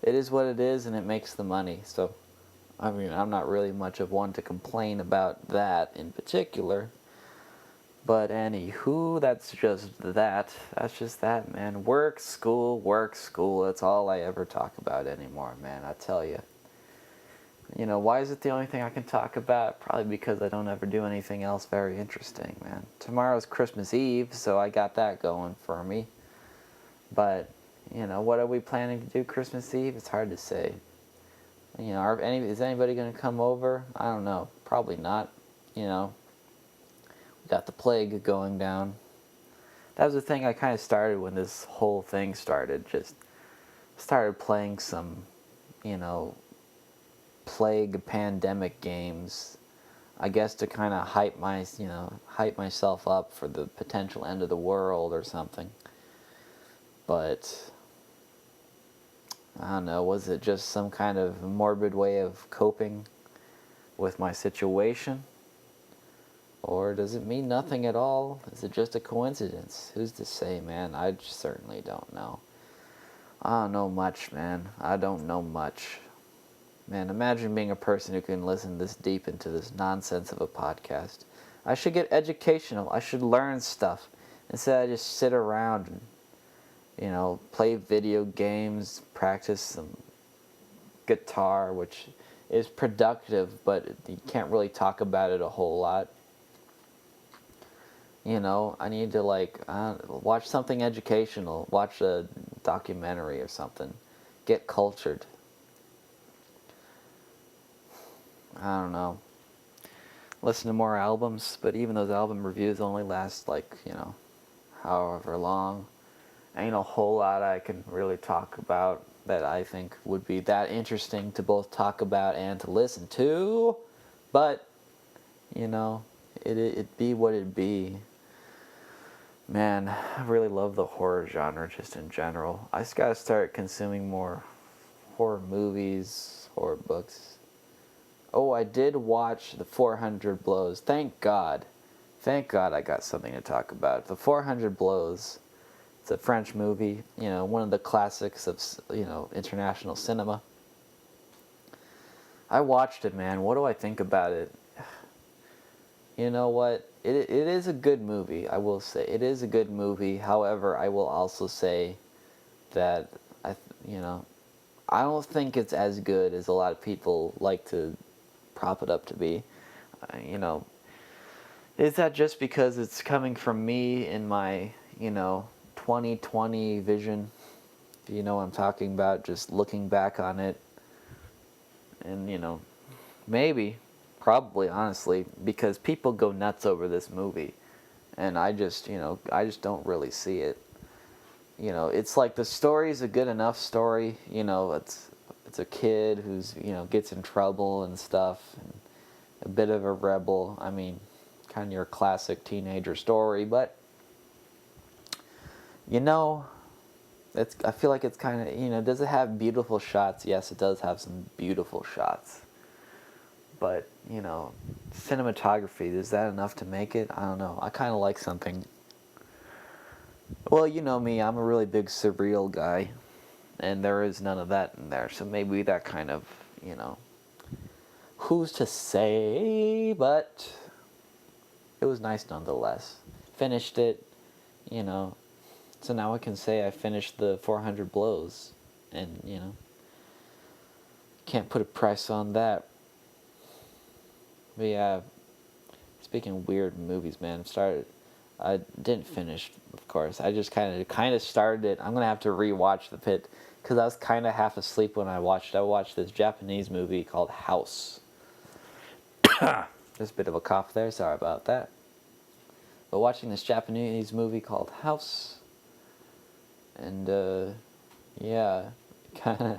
It is what it is, and it makes the money. So, I mean, I'm not really much of one to complain about that in particular. But anywho, that's just that. That's just that, man. Work, school. That's all I ever talk about anymore, man. I tell you. Why is it the only thing I can talk about? Probably because I don't ever do anything else very interesting, man. Tomorrow's Christmas Eve, so I got that going for me. But, what are we planning to do Christmas Eve? It's hard to say. Is anybody going to come over? I don't know. Probably not. We got the plague going down. That was the thing I kind of started when this whole thing started. Just started playing some, plague pandemic games, I guess, to kind of hype myself up for the potential end of the world or something. But I don't know, was it just some kind of morbid way of coping with my situation? Or does it mean nothing at all? Is it just a coincidence? Who's to say, man? I certainly don't know. I don't know much, man. I don't know much. Man, imagine being a person who can listen this deep into this nonsense of a podcast. I should get educational. I should learn stuff instead of just sit around and, play video games, practice some guitar, which is productive, but you can't really talk about it a whole lot. I need to, watch something educational, watch a documentary or something, get cultured. I don't know. Listen to more albums, but even those album reviews only last however long. Ain't a whole lot I can really talk about that I think would be that interesting to both talk about and to listen to. But, it be what it be. Man, I really love the horror genre just in general. I just gotta start consuming more horror movies, horror books. Oh, I did watch The 400 Blows. Thank God. Thank God I got something to talk about. The 400 Blows. It's a French movie, one of the classics of, international cinema. I watched it, man. What do I think about it? You know what? It is a good movie. I will say it is a good movie. However, I will also say that you know, I don't think it's as good as a lot of people like to prop it up to be. You know, is that just because it's coming from me in my 2020 vision? Do you know what I'm talking about? Just looking back on it, and maybe, probably, honestly, because people go nuts over this movie, and I just don't really see it. It's like the story's a good enough story. It's a kid who's gets in trouble and stuff, and a bit of a rebel. I mean, kind of your classic teenager story, but I feel like it's kind of does it have beautiful shots? Yes, it does have some beautiful shots. But, cinematography, is that enough to make it? I don't know. I kind of like something. Well, you know me, I'm a really big surreal guy, and there is none of that in there. So maybe that kind of, who's to say? But it was nice nonetheless. Finished it, so now I can say I finished the 400 blows, and, can't put a price on that. But yeah, speaking of weird movies, man, I didn't finish, of course. I just kind of started it. I'm gonna have to rewatch The Pit because I was kind of half asleep when I watched. I watched this Japanese movie called House. There's a bit of a cough there. Sorry about that. But watching this Japanese movie called House, and yeah, kind of.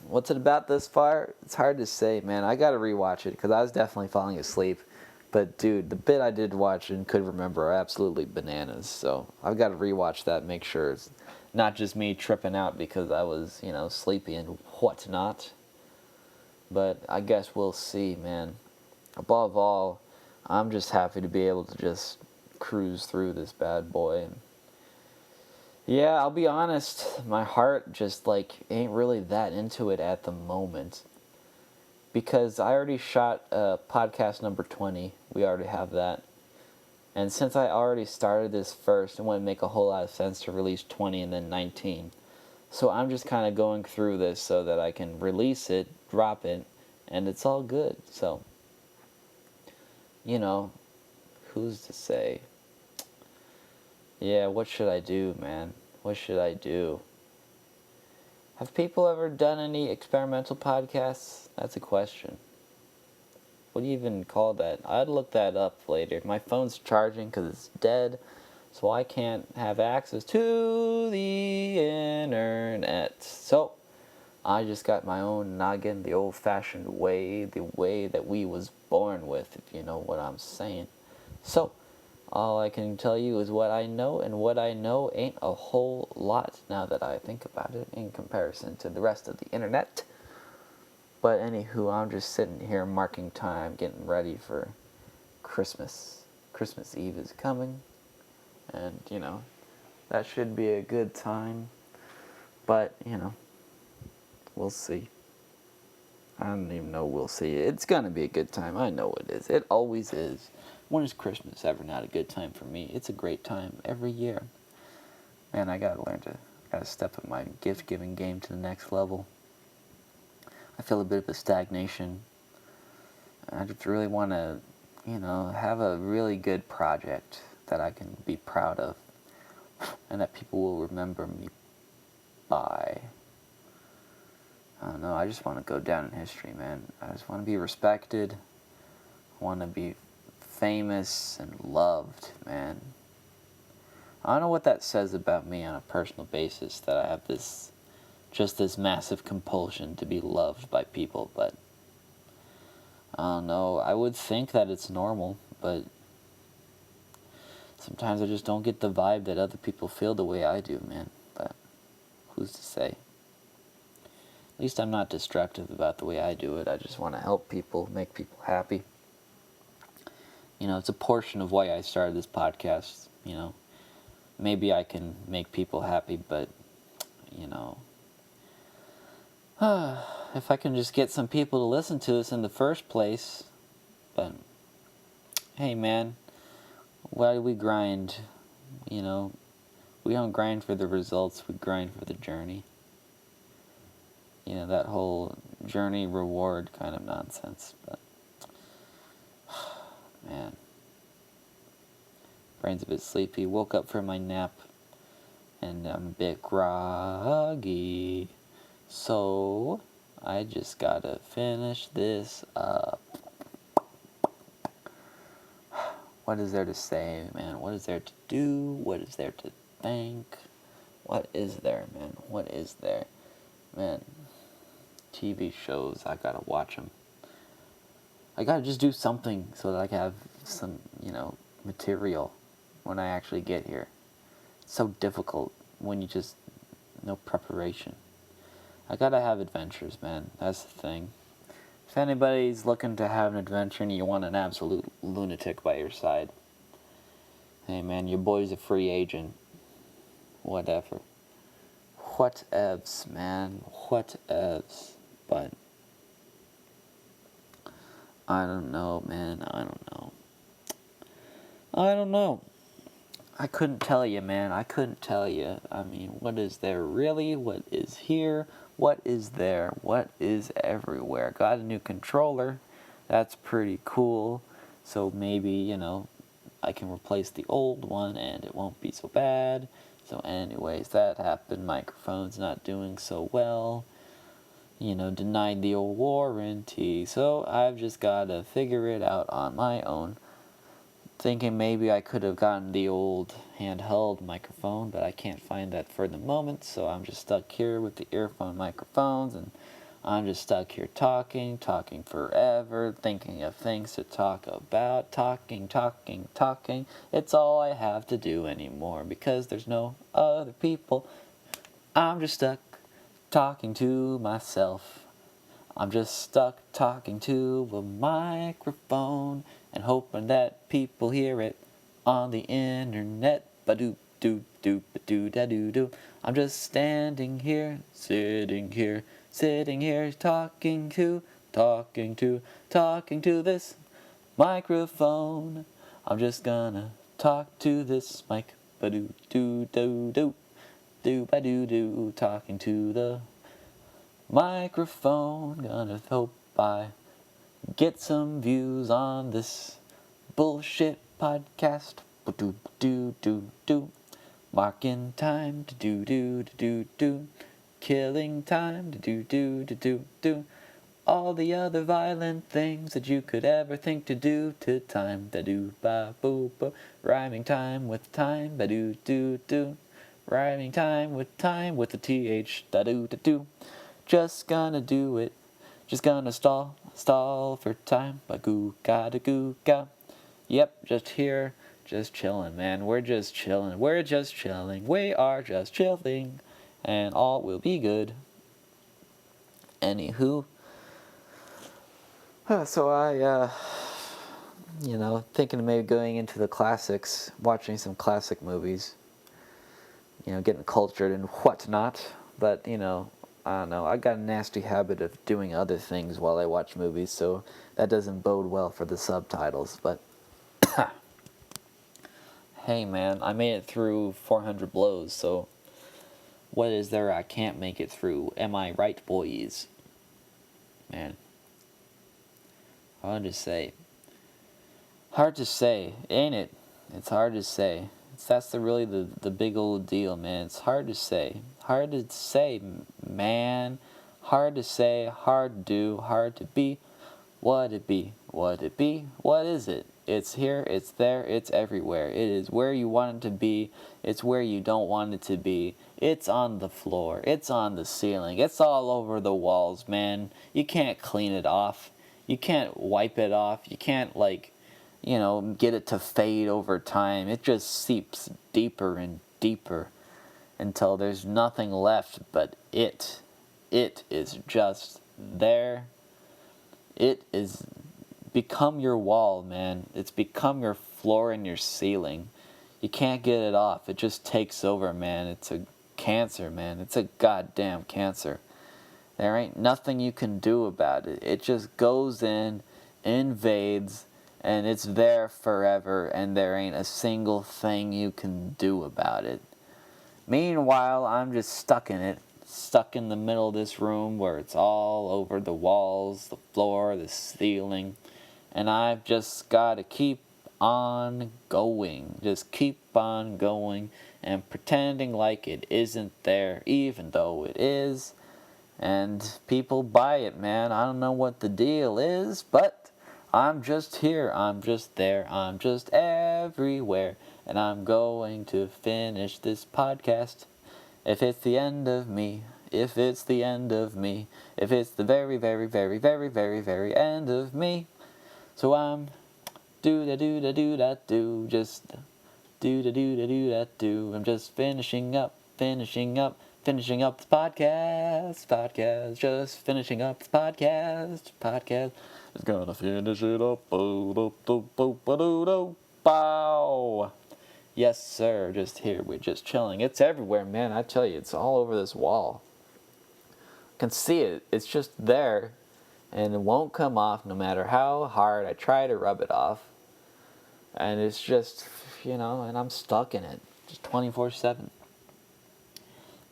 What's it about this far? It's hard to say, man. I gotta rewatch it because I was definitely falling asleep. But dude, the bit I did watch and could remember are absolutely bananas. So I've got to rewatch that, make sure it's not just me tripping out because I was, sleepy and whatnot. But I guess we'll see, man. Above all, I'm just happy to be able to just cruise through this bad boy. And yeah, I'll be honest, my heart just ain't really that into it at the moment. Because I already shot podcast number 20. We already have that. And since I already started this first, it wouldn't make a whole lot of sense to release 20 and then 19. So I'm just kind of going through this so that I can release it, drop it, and it's all good. So, who's to say? Yeah, what should I do, man? What should I do? Have people ever done any experimental podcasts? That's a question. What do you even call that? I'd look that up later. My phone's charging because it's dead, so I can't have access to the internet. So, I just got my own noggin, the old-fashioned way, the way that we was born with, if you know what I'm saying. So, all I can tell you is what I know, and what I know ain't a whole lot now that I think about it in comparison to the rest of the internet. But anywho, I'm just sitting here marking time, getting ready for Christmas. Christmas Eve is coming, and, that should be a good time. But, we'll see. I don't even know we'll see. It's gonna be a good time. I know it is. It always is. When is Christmas ever not a good time for me? It's a great time every year. Man, I gotta step up my gift-giving game to the next level. I feel a bit of a stagnation. I just really want to, have a really good project that I can be proud of and that people will remember me by. I don't know, I just want to go down in history, man. I just want to be respected. I want to be famous and loved, man. I don't know what that says about me on a personal basis, that I have this massive compulsion to be loved by people, but I don't know. I would think that it's normal, but sometimes I just don't get the vibe that other people feel the way I do, man. But who's to say? At least I'm not destructive about the way I do it. I just want to help people, make people happy. It's a portion of why I started this podcast, Maybe I can make people happy, but, if I can just get some people to listen to this in the first place, but hey man, why do we grind? You know, we don't grind for the results, we grind for the journey. You know, that whole journey reward kind of nonsense. But, man, brain's a bit sleepy. Woke up from my nap, and I'm a bit groggy. So, I just gotta finish this up. What is there to say, man? What is there to do? What is there to think? What is there, man? What is there? Man, TV shows, I gotta watch them. I gotta just do something so that I can have some, material when I actually get here. It's so difficult when you just, no preparation. I gotta have adventures, man. That's the thing. If anybody's looking to have an adventure and you want an absolute lunatic by your side, hey man, your boy's a free agent. Whatever. Whatevs, man. Whatevs. But I don't know, man. I don't know. I couldn't tell you, man. I couldn't tell you. I mean, what is there really? What is here? What is there? What is everywhere? Got a new controller. That's pretty cool. So maybe, I can replace the old one and it won't be so bad. So anyways, that happened. Microphone's not doing so well. Denied the old warranty. So I've just got to figure it out on my own. Thinking maybe I could have gotten the old handheld microphone, but I can't find that for the moment, so I'm just stuck here with the earphone microphones, and I'm just stuck here talking forever, thinking of things to talk about, talking. It's all I have to do anymore, because there's no other people. I'm just stuck talking to myself. I'm just stuck talking to a microphone and hoping that people hear it on the internet. Ba-doop-doop-doop-ba-doo-da-doo-doo. I'm just standing here, sitting here, talking to this microphone. I'm just gonna talk to this mic. Ba-doo-doo-doo-doo. Do-ba-doo-doo. Talking to the microphone. Gonna hope I get some views on this bullshit podcast. Do-do-do-do. Marking time. Do-do-do-do-do. Killing time. Do-do-do-do-do. All the other violent things that you could ever think to do to time. Da-do-ba-boo-ba. Rhyming time with time. Ba-do-do-do. Rhyming time with the TH. Da-do-da-do. Just gonna do it. Just gonna stall for time. Ba-goo-ga-da-goo-ga. Yep, just here, just chilling, man. We're just chilling. We are just chilling. And all will be good. Anywho. So I, thinking of maybe going into the classics, watching some classic movies. Getting cultured and whatnot. But, I don't know. I got a nasty habit of doing other things while I watch movies, so that doesn't bode well for the subtitles. But, hey, man, I made it through 400 blows, so what is there I can't make it through? Am I right, boys? Man. Hard to say. Hard to say, ain't it? It's hard to say. That's really the big old deal, man. It's hard to say. Hard to say, man. Hard to say, hard to do, hard to be. What it be? What it be? What is it? It's here, it's there, it's everywhere. It is where you want it to be. It's where you don't want it to be. It's on the floor. It's on the ceiling. It's all over the walls, man. You can't clean it off. You can't wipe it off. You can't, get it to fade over time. It just seeps deeper and deeper until there's nothing left but it. It is just there. It is become your wall, man. It's become your floor and your ceiling. You can't get it off. It just takes over, man. It's a cancer, man. It's a goddamn cancer. There ain't nothing you can do about it. It just goes in, invades, and it's there forever, and there ain't a single thing you can do about it. Meanwhile, I'm just stuck in it, stuck in the middle of this room where it's all over the walls, the floor, the ceiling, and I've just got to keep on going, just keep on going, and pretending like it isn't there, even though it is. And people buy it, man. I don't know what the deal is, but I'm just here, I'm just there, I'm just everywhere. And I'm going to finish this podcast. If it's the end of me, if it's the end of me, if it's the very, very, very, very, very, very end of me. So I'm do-da-do-da-do-da-do, just do-da-do-da-do-da-do. I'm just finishing up the podcast, just finishing up the podcast, just gonna finish it up, bow. Yes, sir, just here, we're just chilling. It's everywhere, man, I tell you, it's all over this wall. I can see it, it's just there, and it won't come off no matter how hard I try to rub it off. And it's just, and I'm stuck in it, just 24/7.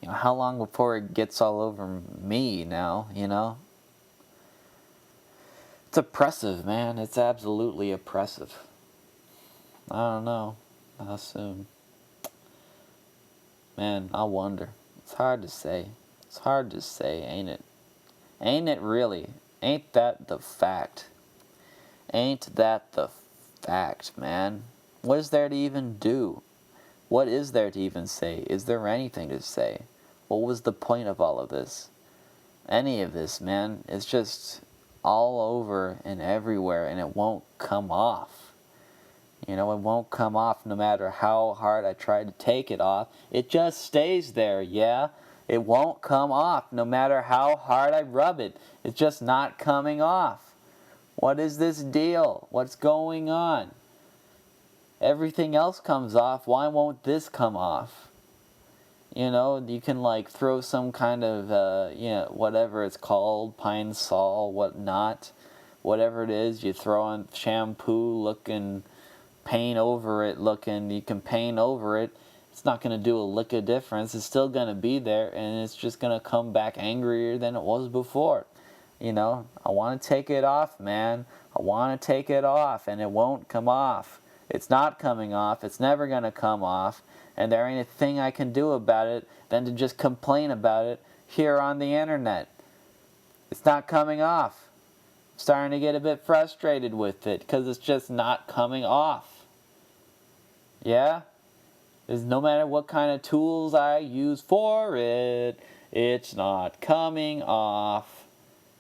How long before it gets all over me now, It's oppressive, man. It's absolutely oppressive. I don't know how soon. Man, I wonder. It's hard to say. It's hard to say, ain't it? Ain't it really? Ain't that the fact? Ain't that the fact, man? What is there to even do? What is there to even say? Is there anything to say? What was the point of all of this? Any of this, man. It's just all over and everywhere, and it won't come off. It won't come off no matter how hard I try to take it off. It just stays there, yeah? It won't come off no matter how hard I rub it. It's just not coming off. What is this deal? What's going on? Everything else comes off. Why won't this come off? You can throw some kind of, whatever it's called, Pine Sol, whatnot. Whatever it is, you throw on shampoo looking, paint over it looking, you can paint over it. It's not going to do a lick of difference. It's still going to be there, and it's just going to come back angrier than it was before. I want to take it off, man. I want to take it off, and it won't come off. It's not coming off. It's never going to come off. And there ain't a thing I can do about it than to just complain about it here on the internet. It's not coming off. I'm starting to get a bit frustrated with it because it's just not coming off. Yeah? No matter what kind of tools I use for it, it's not coming off.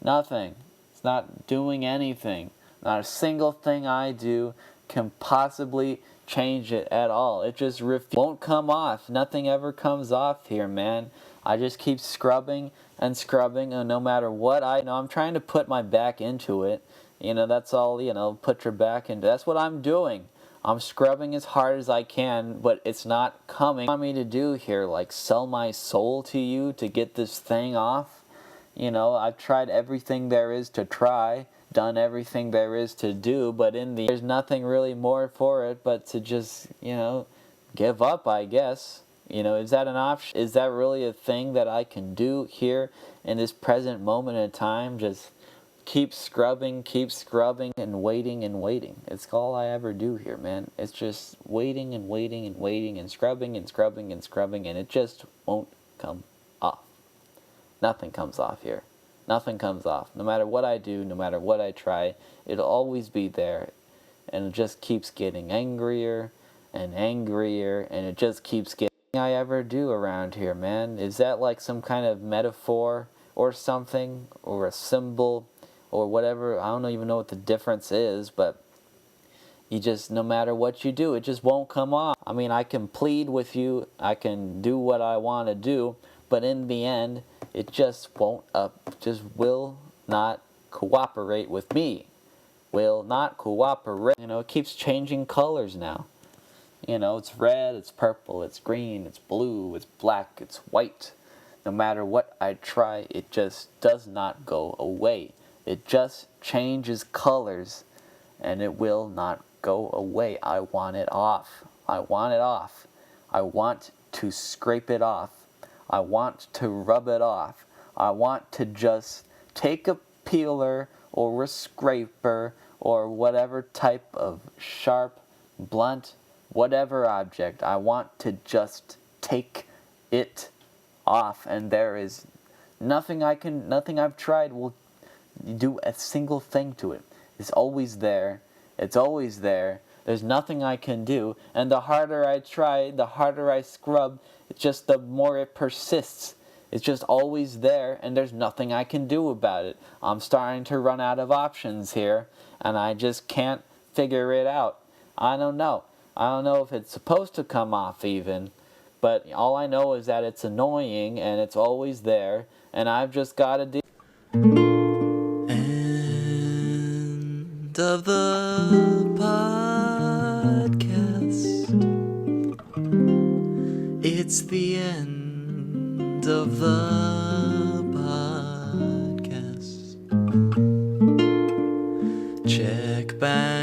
Nothing. It's not doing anything. Not a single thing I do can possibly change it at all. It just won't come off. Nothing ever comes off here, man. I just keep scrubbing and scrubbing, and no matter what I'm trying to put my back into it. That's all, put your back into. That's what I'm doing. I'm scrubbing as hard as I can, but it's not coming. What do you want me to do here? Sell my soul to you to get this thing off? I've tried everything there is to try, done everything there is to do, but there's nothing really more for it but to just, give up, I guess. Is that an option? Is that really a thing that I can do here in this present moment in time? Just keep scrubbing, and waiting. It's all I ever do here, man. It's just waiting and waiting and waiting and scrubbing and scrubbing and scrubbing, and it just won't come off. Nothing comes off here. Nothing comes off. No matter what I do, no matter what I try, it'll always be there. And it just keeps getting angrier and angrier, and it just keeps getting... I ever do around here, man. Is that some kind of metaphor or something, or a symbol, or whatever? I don't even know what the difference is, but you just, no matter what you do, it just won't come off. I mean, I can plead with you, I can do what I want to do, but in the end, it just will not cooperate with me. Will not cooperate. It keeps changing colors now. It's red, it's purple, it's green, it's blue, it's black, it's white. No matter what I try, it just does not go away. It just changes colors and it will not go away. I want it off. I want it off. I want to scrape it off. I want to rub it off. I want to just take a peeler or a scraper or whatever type of sharp, blunt, whatever object. I want to just take it off, and there is nothing I've tried will do a single thing to it. It's always there. It's always there. There's nothing I can do, and the harder I try, the harder I scrub, it's just the more it persists. It's just always there, and there's nothing I can do about it. I'm starting to run out of options here, and I just can't figure it out. I don't know. I don't know if it's supposed to come off even, but all I know is that it's annoying, and it's always there, and I've just got to do. End of the podcast. It's the end of the podcast. Check back